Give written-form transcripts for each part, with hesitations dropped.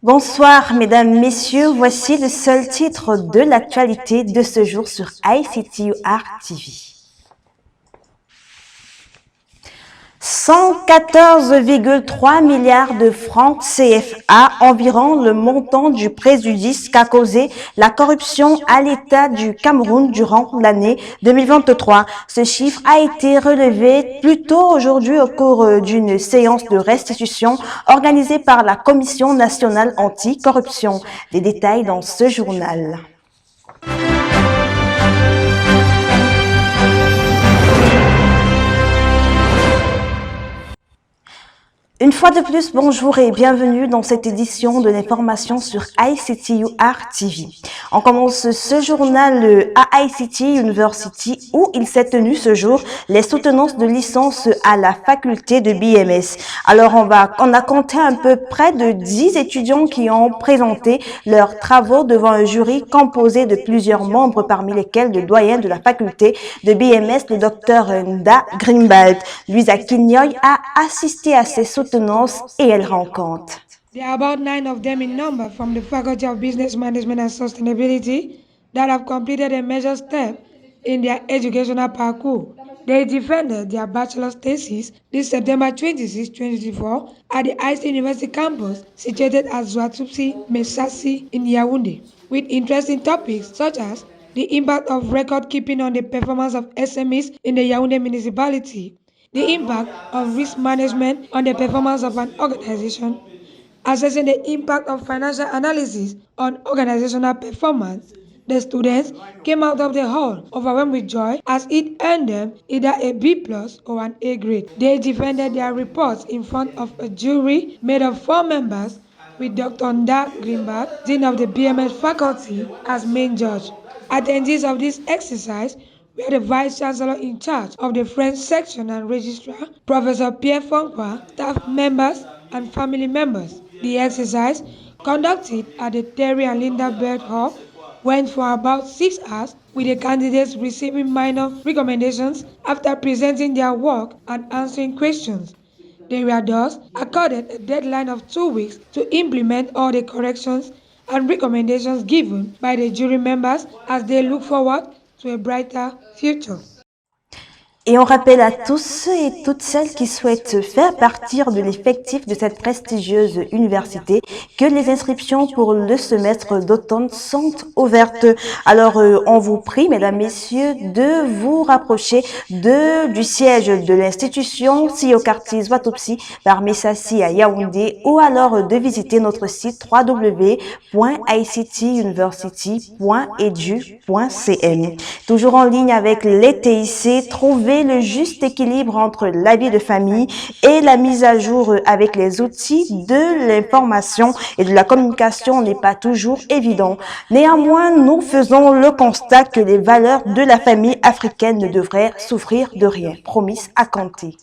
Bonsoir, mesdames, messieurs. Voici le seul titre de l'actualité de ce jour sur ICTUR TV. 114,3 milliards de francs CFA, environ le montant du préjudice qu'a causé la corruption à l'État du Cameroun durant l'année 2023. Ce chiffre a été relevé plus tôt aujourd'hui au cours d'une séance de restitution organisée par la Commission nationale anti-corruption. Les détails dans ce journal. Une fois de plus, bonjour et bienvenue dans cette édition de l'information sur ICTUR TV. On commence ce journal à ICT University où il s'est tenu ce jour les soutenances de licence à la faculté de BMS. Alors on a compté à peu près de 10 étudiants qui ont présenté leurs travaux devant un jury composé de plusieurs membres parmi lesquels le doyen de la faculté de BMS, le docteur Nda Grimbald. Louisa Kinyoy a assisté à ces soutenances et elle rend compte. There are about 9 of them in number from the Faculty of Business Management and Sustainability that have completed a major step in their educational parcours. They defended their bachelor's thesis this September 26, 2024 at the ICT University campus situated at Zouatupsi, Mesasi in Yaoundé, with interesting topics such as the impact of record keeping on the performance of SMEs in the Yaoundé municipality, the impact of risk management on the performance of an organization, assessing the impact of financial analysis on organizational performance. The students came out of the hall overwhelmed with joy as it earned them either a B plus or an A grade. They defended their reports in front of a jury made of 4 members with Dr. Nda Greenberg, Dean of the BMS faculty, as main judge. Attendees of this exercise were the Vice Chancellor in charge of the French section and Registrar, Professor Pierre Fonqua, staff members, and family members. The exercise, conducted at the Terry and Linda Bird Hall, went for about 6 hours, with the candidates receiving minor recommendations after presenting their work and answering questions. They were thus accorded a deadline of 2 weeks to implement all the corrections and recommendations given by the jury members as they look forward to a brighter future. Et on rappelle à tous ceux et toutes celles qui souhaitent faire partie de l'effectif de cette prestigieuse université que les inscriptions pour le semestre d'automne sont ouvertes. Alors, on vous prie, mesdames, messieurs, de vous rapprocher du siège de l'institution, si au quartier Zouatopsi, par Messassi à Yaoundé, ou alors de visiter notre site www.ictuniversity.edu.cm. Toujours en ligne avec les TIC, trouvez le juste équilibre entre la vie de famille et la mise à jour avec les outils de l'information et de la communication n'est pas toujours évident. Néanmoins, nous faisons le constat que les valeurs de la famille africaine ne devraient souffrir de rien. Promis à compter.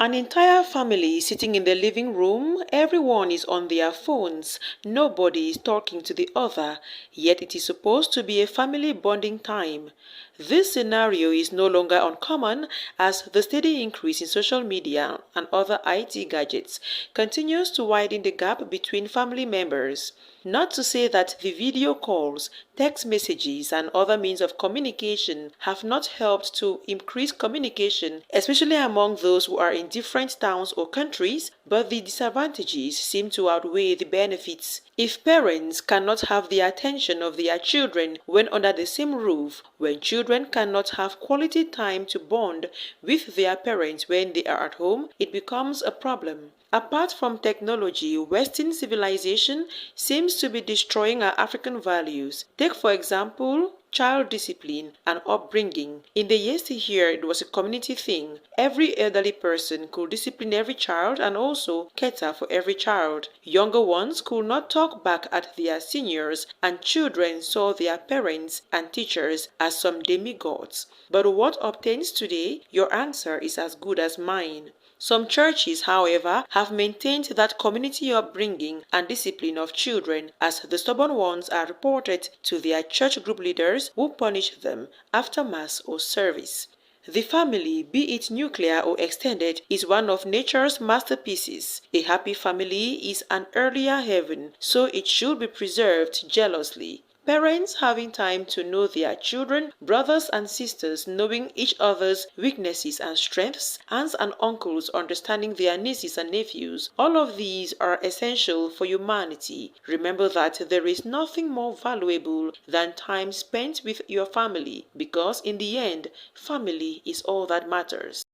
An entire family sitting in the living room, everyone is on their phones, nobody is talking to the other, yet it is supposed to be a family bonding time. This scenario is no longer uncommon as the steady increase in social media and other IT gadgets continues to widen the gap between family members. Not to say that the video calls, text messages, and other means of communication have not helped to increase communication, especially among those who are in different towns or countries, but the disadvantages seem to outweigh the benefits. If parents cannot have the attention of their children when under the same roof, when children cannot have quality time to bond with their parents when they are at home, it becomes a problem. Apart from technology, Western civilization seems to be destroying our African values. Take, for example, child discipline and upbringing. In the yesteryear, it was a community thing. Every elderly person could discipline every child and also cater for every child. Younger ones could not talk back at their seniors, and children saw their parents and teachers as some demigods. But what obtains today? Your answer is as good as mine. Some churches, however, have maintained that community upbringing and discipline of children, as the stubborn ones are reported to their church group leaders who punish them after Mass or service. The family, be it nuclear or extended, is one of nature's masterpieces. A happy family is an earlier heaven, so it should be preserved jealously. Parents having time to know their children, brothers and sisters knowing each other's weaknesses and strengths, aunts and uncles understanding their nieces and nephews, all of these are essential for humanity. Remember that there is nothing more valuable than time spent with your family, because in the end, family is all that matters.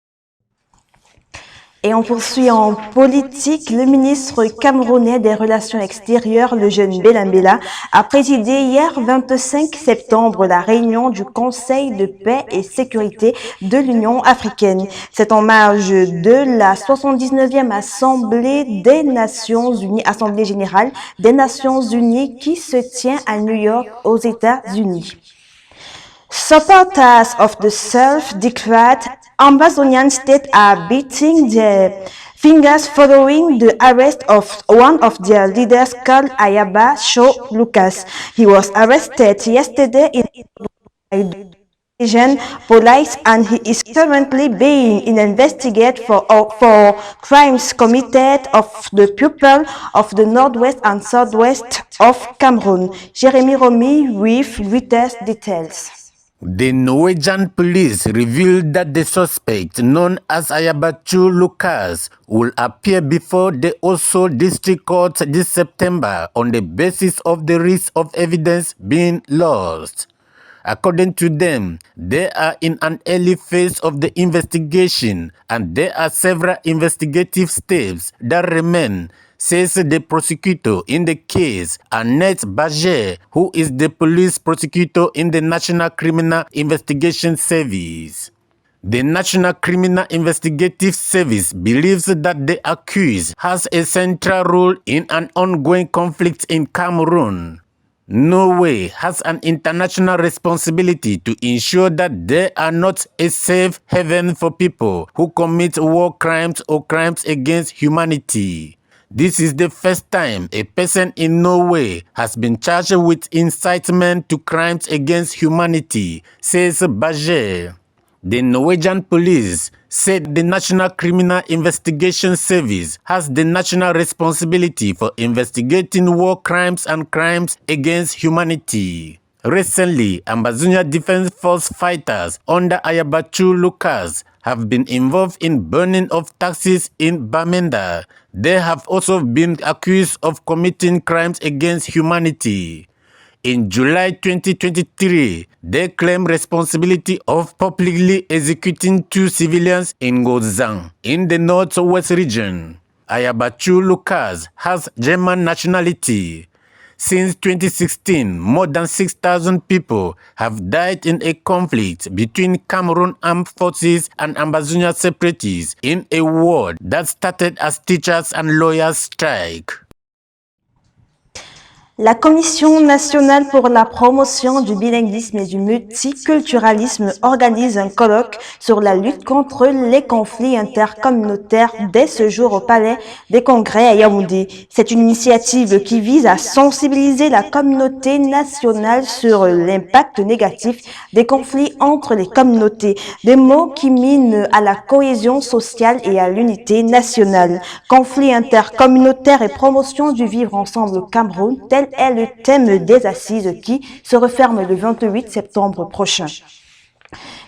Et on poursuit en politique. Le ministre camerounais des Relations extérieures, le jeune Belambela, a présidé hier 25 septembre la réunion du Conseil de paix et sécurité de l'Union africaine. C'est en marge de la 79e Assemblée des Nations Unies, Assemblée générale des Nations Unies qui se tient à New York aux États-Unis. Supporters of the self-declared Amazonian state are beating their fingers following the arrest of one of their leaders called Ayaba Shaw Lucas. He was arrested yesterday in Asian police and he is currently being investigated for crimes committed of the people of the northwest and southwest of Cameroon. Jeremy Romy with Reuters details. The Norwegian police revealed that the suspect, known as Ayabachu Lucas, will appear before the Oslo District Court this September on the basis of the risk of evidence being lost. According to them, they are in an early phase of the investigation and there are several investigative steps that remain, says the prosecutor in the case, Annette Bager, who is the police prosecutor in the National Criminal Investigation Service. The National Criminal Investigative Service believes that the accused has a central role in an ongoing conflict in Cameroon. Norway has an international responsibility to ensure that they are not a safe haven for people who commit war crimes or crimes against humanity. This is the first time a person in Norway has been charged with incitement to crimes against humanity, says Bager. The Norwegian police said the National Criminal Investigation Service has the national responsibility for investigating war crimes and crimes against humanity. Recently, Ambazonia Defense Force fighters under Ayabachu Lucas have been involved in burning of taxis in Bamenda. They have also been accused of committing crimes against humanity. In July 2023, they claim responsibility of publicly executing 2 civilians in Gozang, in the northwest region. Ayabachu Lucas has German nationality. Since 2016, more than 6,000 people have died in a conflict between Cameroon Armed Forces and Ambazonia separatists in a war that started as teachers and lawyers strike. La Commission nationale pour la promotion du bilinguisme et du multiculturalisme organise un colloque sur la lutte contre les conflits intercommunautaires dès ce jour au Palais des Congrès à Yaoundé. C'est une initiative qui vise à sensibiliser la communauté nationale sur l'impact négatif des conflits entre les communautés, des mots qui minent à la cohésion sociale et à l'unité nationale. Conflits intercommunautaires et promotion du vivre ensemble au Cameroun, tel est le thème des assises qui se referment le 28 septembre prochain.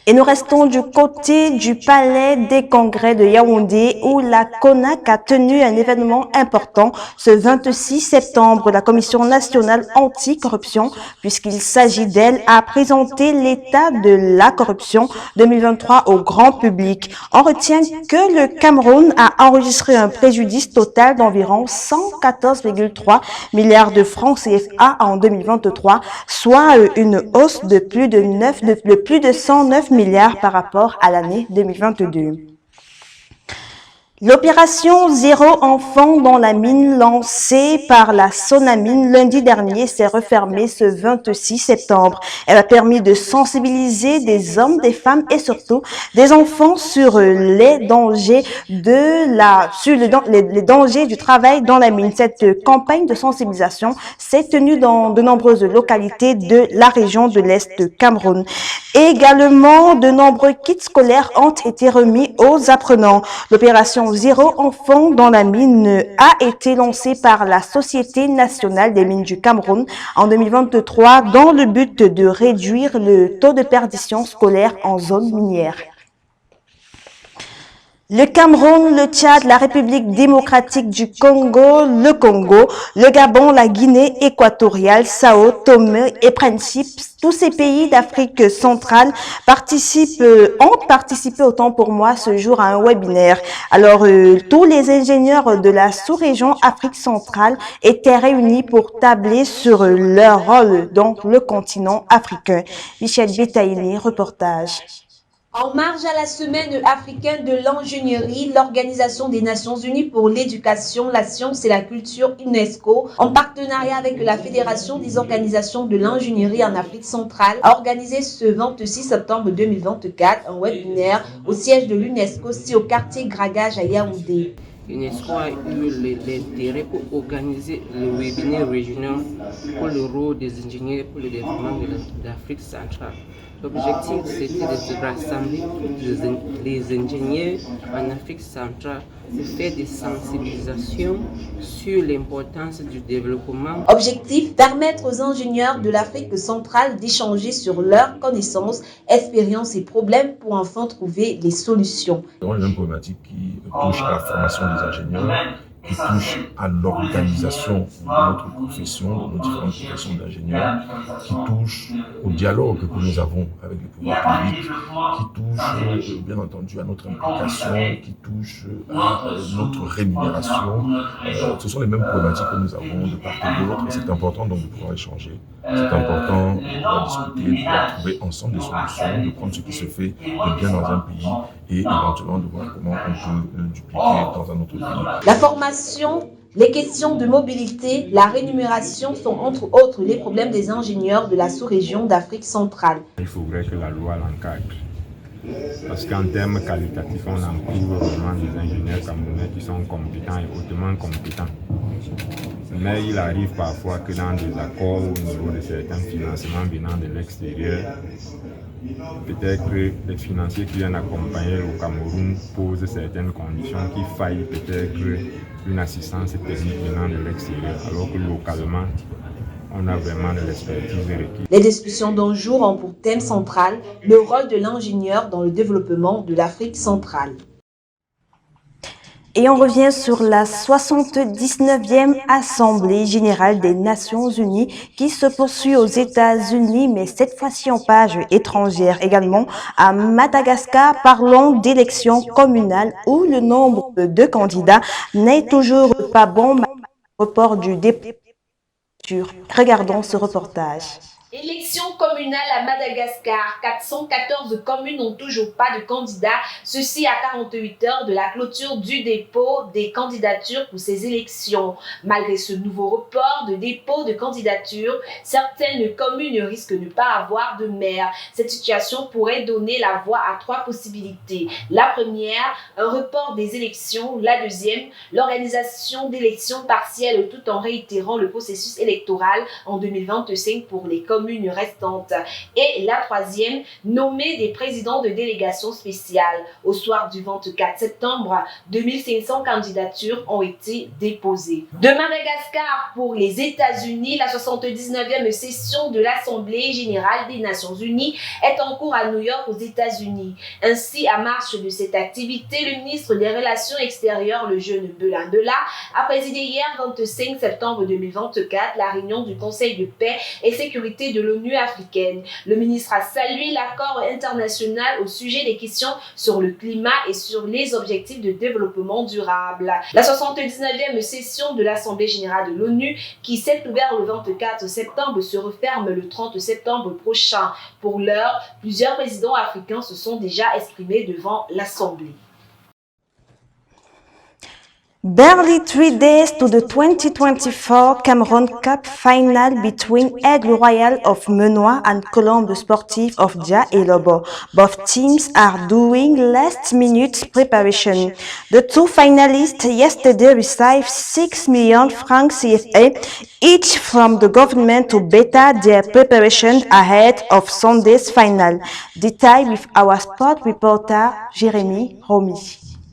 Et nous restons du côté du Palais des Congrès de Yaoundé où la CONAC a tenu un événement important ce 26 septembre. La Commission nationale anticorruption, puisqu'il s'agit d'elle, a présenté l'état de la corruption 2023 au grand public. On retient que le Cameroun a enregistré un préjudice total d'environ 114,3 milliards de francs CFA en 2023, soit une hausse de plus de 109 milliards par rapport à l'année 2022. L'opération Zéro enfant dans la mine lancée par la Sonamine lundi dernier s'est refermée ce 26 septembre. Elle a permis de sensibiliser des hommes, des femmes et surtout des enfants sur les dangers les dangers du travail dans la mine. Cette campagne de sensibilisation s'est tenue dans de nombreuses localités de la région de l'Est Cameroun. Également, de nombreux kits scolaires ont été remis aux apprenants. L'opération Zéro enfant dans la mine a été lancée par la Société nationale des mines du Cameroun en 2023 dans le but de réduire le taux de perdition scolaire en zone minière. Le Cameroun, le Tchad, la République démocratique du Congo, le Gabon, la Guinée équatoriale, Sao Tomé et Principe, tous ces pays d'Afrique centrale ont participé autant pour moi ce jour à un webinaire. Alors, tous les ingénieurs de la sous-région Afrique centrale étaient réunis pour tabler sur leur rôle dans le continent africain. Michel Betaïni, reportage. En marge à la semaine africaine de l'ingénierie, l'Organisation des Nations Unies pour l'éducation, la science et la culture UNESCO, en partenariat avec la Fédération des organisations de l'ingénierie en Afrique centrale, a organisé ce 26 septembre 2024 un webinaire au siège de l'UNESCO, au quartier Gragage à Yaoundé. L'UNESCO a eu l'intérêt pour organiser le webinaire régional pour le rôle des ingénieurs pour le développement de l'Afrique centrale. L'objectif, c'était de rassembler tous les ingénieurs en Afrique centrale pour faire des sensibilisations sur l'importance du développement. Objectif, permettre aux ingénieurs de l'Afrique centrale d'échanger sur leurs connaissances, expériences et problèmes pour enfin trouver les solutions. C'est une problématique qui touche à la formation des ingénieurs, qui touche à l'organisation de notre profession, de nos différentes professions d'ingénieurs, qui touche au dialogue que nous avons avec les pouvoirs publics, qui touche bien entendu à notre implication, qui touche à notre rémunération. Ce sont les mêmes problématiques que nous avons de part et d'autre. C'est important donc de pouvoir échanger. C'est important de pouvoir discuter, de pouvoir trouver ensemble des solutions, de prendre ce qui se fait de bien dans un pays et éventuellement de voir comment on peut le dupliquer dans un autre pays. La formation, les questions de mobilité, la rémunération sont entre autres les problèmes des ingénieurs de la sous-région d'Afrique centrale. Il faudrait que la loi l'encadre. Parce qu'en termes qualitatifs, on en trouve vraiment des ingénieurs camerounais qui sont compétents et hautement compétents. Mais il arrive parfois que dans des accords au niveau de certains financements venant de l'extérieur, peut-être que les financiers qui viennent accompagner le Cameroun posent certaines conditions qui faillent peut-être une assistance technique venant de l'extérieur, alors que localement, on a vraiment de l'expertise requise. Les discussions d'un jour ont pour thème central le rôle de l'ingénieur dans le développement de l'Afrique centrale. Et on revient sur la 79e Assemblée générale des Nations unies qui se poursuit aux États-Unis, mais cette fois-ci en page étrangère également à Madagascar. Parlons d'élections communales où le nombre de candidats n'est toujours pas bon, report du dépôt. Regardons ce reportage. Élection communale à Madagascar. 414 communes n'ont toujours pas de candidats. Ceci à 48 heures de la clôture du dépôt des candidatures pour ces élections. Malgré ce nouveau report de dépôt de candidatures, certaines communes risquent de ne pas avoir de maire. Cette situation pourrait donner la voie à 3 possibilités. La première, un report des élections. La deuxième, l'organisation d'élections partielles tout en réitérant le processus électoral en 2025 pour les communes restantes. Et la troisième, nommer des présidents de délégations spéciales. Au soir du 24 septembre, 2500 candidatures ont été déposées. De Madagascar pour les États-Unis, la 79e session de l'Assemblée générale des Nations unies est en cours à New York aux États-Unis. Ainsi, à marche de cette activité, le ministre des Relations extérieures, le jeune Belandela, a présidé hier 25 septembre 2024 la réunion du Conseil de paix et sécurité de l'ONU africaine. Le ministre a salué l'accord international au sujet des questions sur le climat et sur les objectifs de développement durable. La 79e session de l'Assemblée générale de l'ONU, qui s'est ouverte le 24 septembre, se referme le 30 septembre prochain. Pour l'heure, plusieurs présidents africains se sont déjà exprimés devant l'Assemblée. Barely 3 days to the 2024 Cameroon Cup final between Aigle Royal of Menoir and Colombe Sportif of Dia et Lobo. Both teams are doing last-minute preparation. The two finalists yesterday received 6 million francs CFA each from the government to better their preparation ahead of Sunday's final. Detail with our sport reporter Jérémy Romy.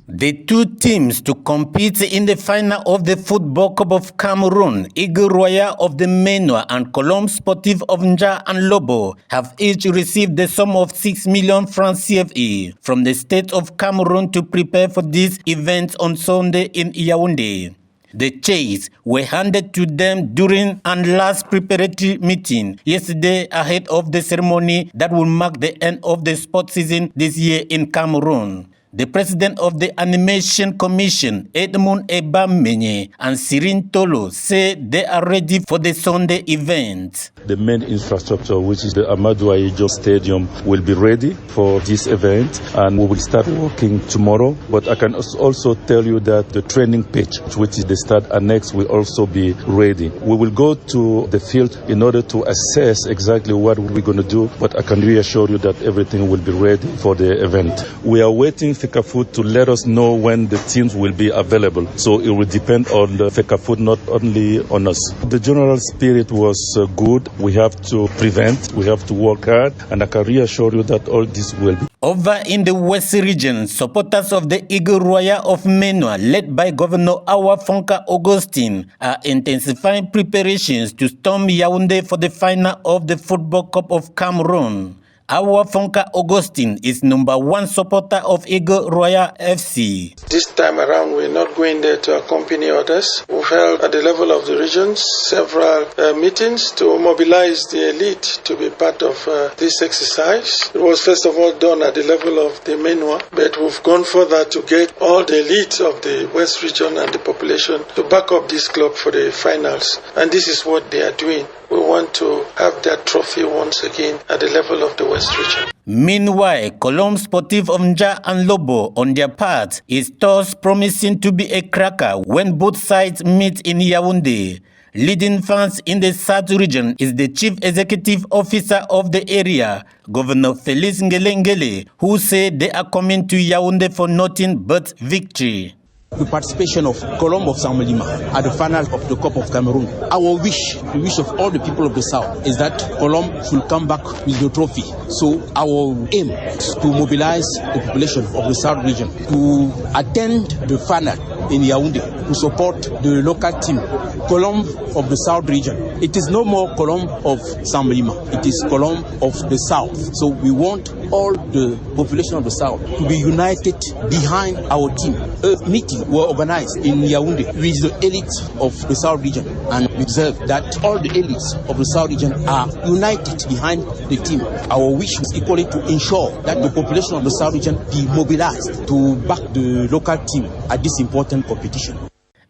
The two teams to compete in the final of the Football Cup of Cameroon, Aigle Royal of the Menoir and Colombe Sportif of Nja and Lobo, have each received the sum of 6 million francs CFA from the state of Cameroon to prepare for this event on Sunday in Yaoundé. The checks were handed to them during and last preparatory meeting yesterday ahead of the ceremony that will mark the end of the sport season this year in Cameroon. The president of the Animation Commission, Edmund Ebamenye, and Sirin Tolo say they are ready for the Sunday event. The main infrastructure, which is the Amadou Ahidjo Stadium, will be ready for this event, and we will start working tomorrow. But I can also tell you that the training pitch, which is the start annex, will also be ready. We will go to the field in order to assess exactly what we're going to do, but I can reassure you that everything will be ready for the event. We are waiting FECAFOOT to let us know when the teams will be available. So it will depend on the FECAFOOT, not only on us. The general spirit was good. We have to prevent, we have to work hard, and I can reassure you that all this will be. Over in the West region, supporters of the Aigle Royal of Menoir, led by Governor Awa Fonka Augustine, are intensifying preparations to storm Yaoundé for the final of the Football Cup of Cameroon. Awa Fonka Augustine is #1 supporter of Aigle Royal FC. This time around, we're not going there to accompany others. We've held at the level of the regions several meetings to mobilize the elite to be part of this exercise. It was first of all done at the level of the Menoir, but we've gone further to get all the elite of the West region and the population to back up this club for the finals. And this is what they are doing. We want to have that trophy once again at the level of the West region. Meanwhile, Colombe Sportif of Nja and Lobo, on their part, is thus promising to be a cracker when both sides meet in Yaoundé. Leading fans in the South region is the Chief Executive Officer of the area, Governor Félix Ngelengele, who said they are coming to Yaoundé for nothing but victory. The participation of Colombe of Sambalima at the final of the Cup of Cameroon. Our wish, the wish of all the people of the South, is that Colombe should come back with the trophy. So our aim is to mobilize the population of the South region to attend the final in Yaoundé to support the local team, Colombe of the South region. It is no more Colombe of Sambalima, it is Colombe of the South. So we want all the population of the South to be united behind our team. A meeting were organized in Yaoundé with the elites of the South region, and we observe that all the elites of the South region are united behind the team. Our wish is equally to ensure that the population of the South region be mobilized to back the local team at this important competition.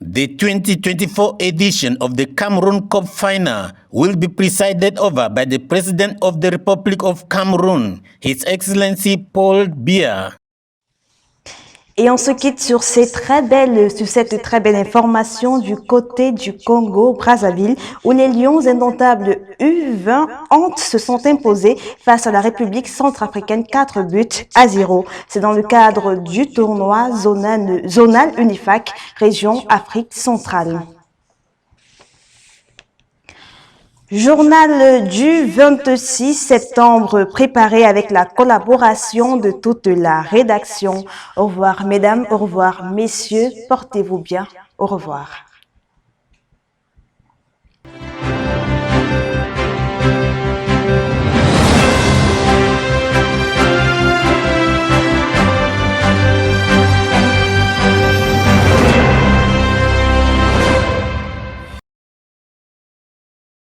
The 2024 edition of the Cameroon Cup final will be presided over by the President of the Republic of Cameroon, His Excellency Paul Biya. Et on se quitte sur cette très belle information du côté du Congo-Brazzaville, où les Lions indomptables U20 se sont imposés face à la République centrafricaine 4-0. C'est dans le cadre du tournoi zonal Unifac, région Afrique centrale. Journal du 26 septembre, préparé avec la collaboration de toute la rédaction. Au revoir mesdames, au revoir messieurs, portez-vous bien, au revoir.